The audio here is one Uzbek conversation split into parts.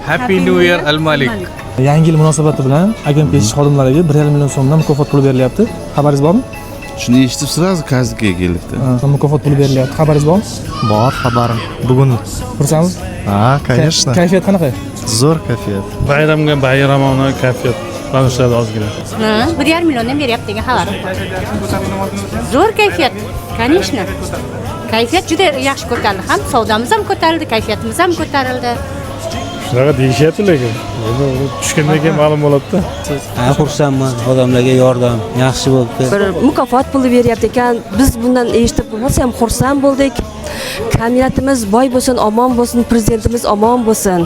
Happy New Year Al-Malik. Yangi yil munosabati bilan agent pechish xodimlariga 1,5 million so'mdan mukofot puli berilyapti. Xabaringiz bormi? Shuni eshitib sразу kazdga keldikda. Mukofot puli berilyapti. Xabaringiz bormi? Bor xabarim. Bugun. Xursandsiz? Ha, конечно. Kayfiyat qanaqa? Zo'r kayfiyat. Bayramga bayramona kayfiyat bag'ishladi ozgina. 1,5 milliondan beryapti degan xabarim bor. Zo'r kayfiyat, конечно. Kayfiyat juda yaxshi ko'tarildi. Ham savdomiz ham ko'tarildi, kayfiyatimiz ham ko'tarildi. Shunaqa deyishyapti lekin. Endi tushgandan keyin ma'lum bo'ladi-da. Xursandman, odamlarga yordam yaxshi bo'ldi. Bir mukofot puli beryapti ekan. Biz bundan eshitib bo'lsa ham xursand bo'ldik. Kamiyatimiz boy bo'lsin, omon bo'lsin, prezidentimiz omon bo'lsin.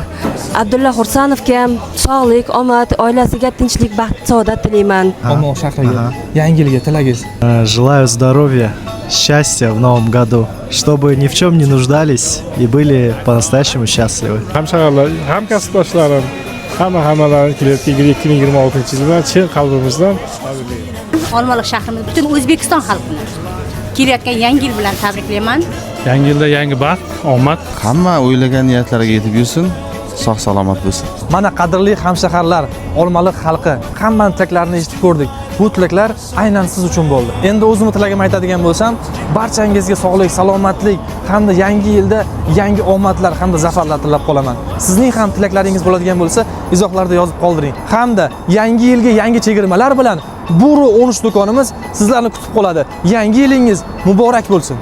Abdulla Xursanovga ham sog'lik, omad, oilasiga tinchlik, baxt, saodat tilayman. Olmaliq shahriga yangi yilga tilagingiz. Желаю здоровья, счастья в новом году, чтобы ни в чем не нуждались и были по-настоящему счастливы. Hamshahar, hamkasbdoshlarim, hammalarni kelayotgan 2026-yildan chin qalbimizdan Olmaliq shahrimiz butun O'zbekiston xalqini kelayotgan yangi yil bilan tabriklayman. yangi yilda yangi baxt, omad. Hamma o'ylagan niyatlariga yetib yursin, sog' salomat bo'lsin. Mana qadrli hamshaharlar, Olmaliq xalqi, hammaning tilaklarini eshitib ko'rdik. Bu tilaklar aynan siz uchun bo'ldi. Endi o'zimni tilagimni aytadigan bo'lsam, barchangizga sog'lik, salomatlik hamda yangi yilda yangi omadlar hamda zafarlar tilab qolaman. Sizning ham tilaklaringiz bo'ladigan bo'lsa, izohlarda yozib qoldiring. Hamda yangi yilga yangi chegirmalar bilan Buru 13 do'konimiz sizlarni kutib qoladi. Yangi yilingiz muborak bo'lsin.